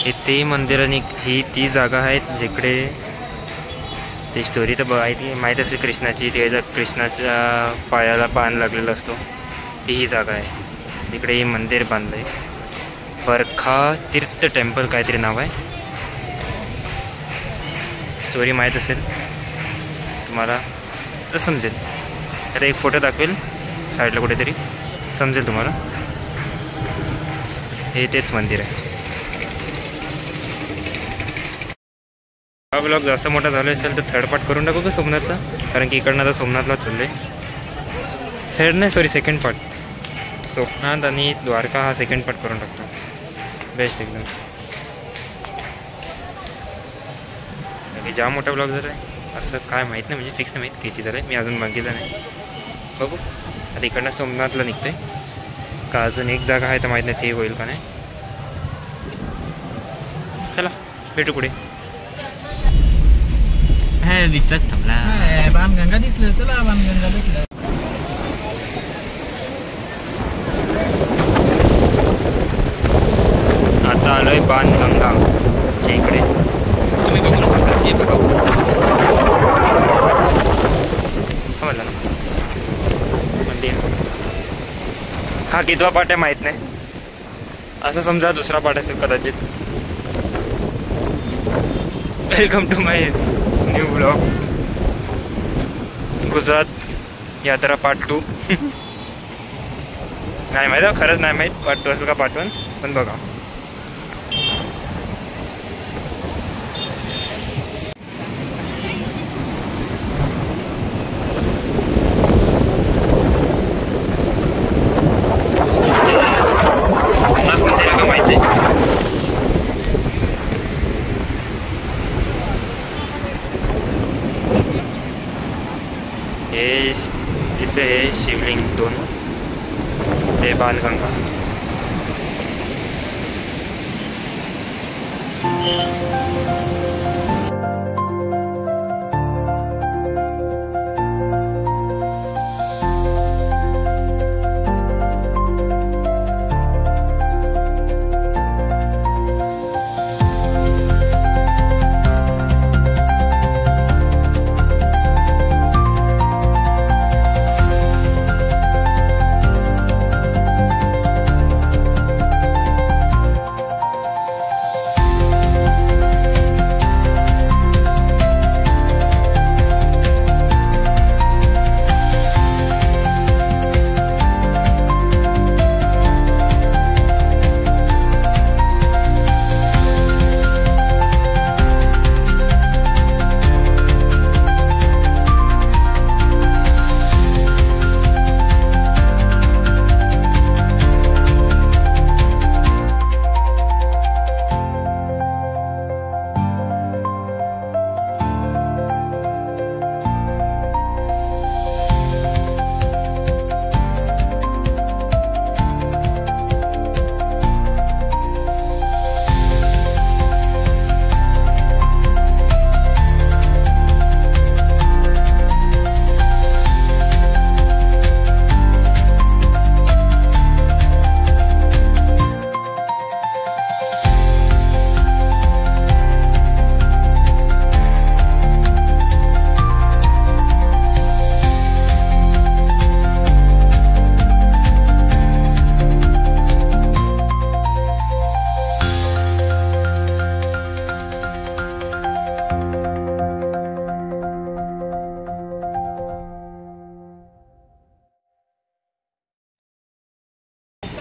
इथे मंदिराने ही ती जागा आहे जिकडे ती स्टोरी तर ती माहीत असेल कृष्णाची, ते कृष्णाच्या पायाला बाण लागलेला असतो ती ही जागा आहे. तिकडे हे मंदिर बांधलं आहे. बरखा तीर्थ टेम्पल काहीतरी नाव आहे. स्टोरी माहीत असेल तुम्हाला तर समजेल. आता एक फोटो दाखवेल साईडला कुठेतरी, समजेल तुम्हाला. हे तेच मंदिर आहे. हा ब्लॉग जास्त मोठा झाला असेल तर थर्ड पार्ट करून टाकू का सोमनाथचा, कारण की इकडनं आता सोमनाथला चाललं आहे. थर्ड नाही सॉरी सेकंड पार्ट. सोमनाथ आणि द्वारका हा सेकंड पार्ट करून टाकतो. बेस्ट एकदम. जाम मोठा ब्लॉग झाला आहे असं काय माहीत नाही, म्हणजे फिक्स नाही माहीत किती झालं आहे. मी अजून बघितलं नाही. बघू आता इकडनं सोमनाथला निघतो आहे का अजून एक जागा आहे तर माहीत नाही ते होईल का नाही. चला भेटू पुढे. दिसलाच थांबला बाणगंगा दिसलं. चला बाणगंगा भेटलं. आता आलोय बाणगंगाच्या इकडे. तुम्ही बघू शकता हे बघा. म्हणलं ना मंदिर. हा कितवा पार्ट आहे माहीत नाही, असं समजा दुसरा पार्ट असेल कदाचित. Welcome to my new blog. Gujarat यात्रा पार्ट 2. नाही माहीत खरंच नाही माहीत पार्ट 2 असेल का पार्ट 1, पण बघा. दिसते हे शिवलिंग 2. हे बाणगंगा.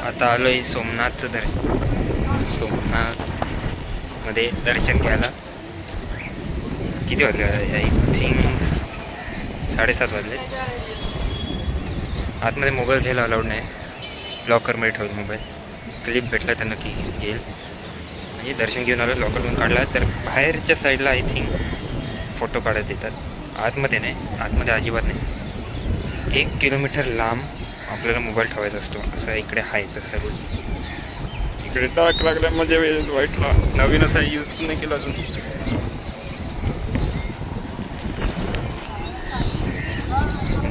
आता आलो आहे सोमनाथचं दर्शन. सोमनाथमध्ये दर्शन घ्यायला किती वाजले? आय थिंक 7:30 वाजले. आतमध्ये मोबाईल घ्यायला अलाउड नाही, लॉकरमध्ये ठेवून मोबाईल. क्लिप भेटला तर नक्की घेईल. म्हणजे दर्शन घेऊन आलो, लॉकरमधून काढला तर बाहेरच्या साईडला आय थिंक फोटो काढत देतात. आतमध्ये नाही, आतमध्ये अजिबात नाही. 1 किलोमीटर लांब आपल्याला मोबाईल ठेवायचा असतो. असं इकडे आहे तसं रूल. इकडे डाक लागल्या म्हणजे वाईटला नवीन असा यूज पण नाही केला अजून.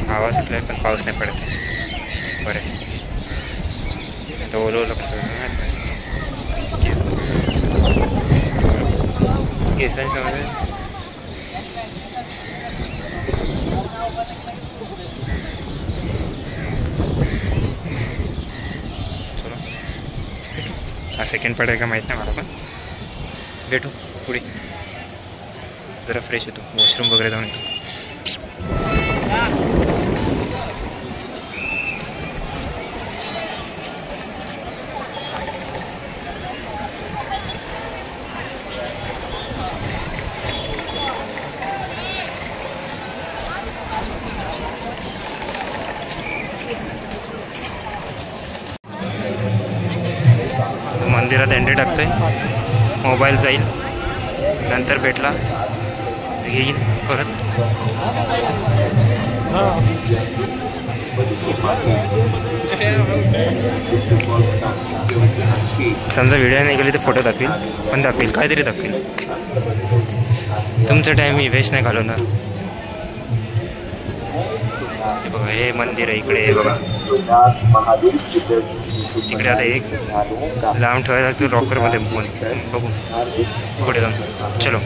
हवा सुटला आहे पण पाऊस नाही पडत. बरं तर ओलं कसं केसांनी समजलं. चलो हा सेकंड पार्ट आहे का माहीत नाही मला, पण भेटू पुढे. जरा फ्रेश होतो, वॉशरूम वगैरे जाऊन येतो. मंदिरात एंट्री टाकतोय, मोबाईल जाईल, नंतर भेटला येईल परत. समजा व्हिडिओ नाही गेली तर फोटो दाखवेल, पण दाखवेल काहीतरी दाखवेल. तुमचा टाईम मी वेस्ट नाही घालवणार. बघा हे मंदिर आहे इकडे, हे बघा तिकडे आता एक लांब ठेवायला लागतो रॉकरमध्ये बघू पुढे जाऊन. चलो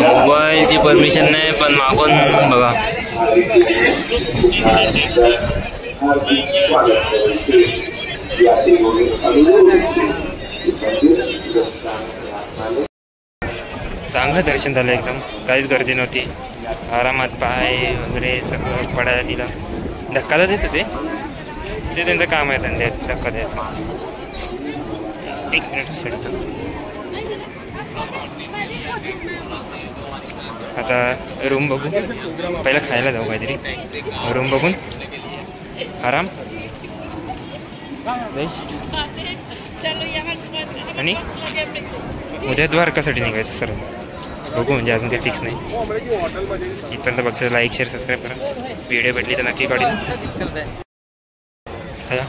मोबाईलची परमिशन नाही, पण मागून बघा चांगलं दर्शन झालं एकदम. काहीच गर्दी नव्हती, आरामात पाय वगैरे सगळं पडायला दिला. धक्का तर देत होते, ते त्यांचं काम आहे, त्यांचे धक्का द्यायचं. एक मिनिट सेट. आता रूम बघू, पहिला खायला जाऊ काहीतरी. रूम बघून आराम आणि उद्या द्वारकासाठी निघायचं सर. बघू, म्हणजे अजून काही फिक्स नाही. इथपर्यंत बघतो. लाईक शेअर सबस्क्राईब करा. व्हिडिओ भेटली तर नक्की काढून. चला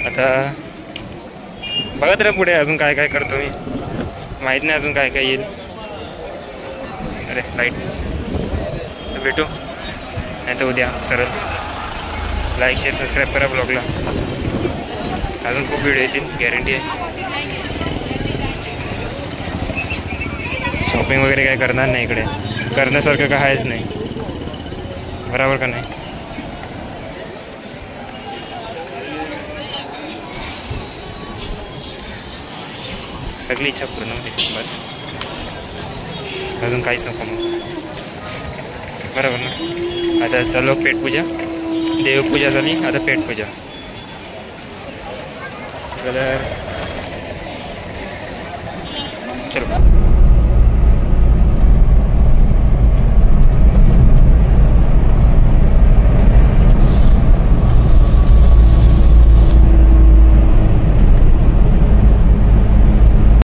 आता बघत राहा पुढे अजून काय काय करतो मी, माहीत नाही अजून काय काय येईल. अरे लाईट भेटू नाही तर उद्या सरळ. लाईक शेअर सबस्क्राईब करा ब्लॉगला. अजून खूप व्हिडिओ येतील, गॅरंटी आहे. शॉपिंग वगैरे काय करणार नाही इकडे, करण्यासारखं काय आहेच नाही. बरोबर का नाही? सगळी इच्छा पूर्ण होते बस, अजून काहीच नको मग. बरोबर ना? आता चलो पेटपूजा, देवपूजा झाली, आता पेटपूजा. चलो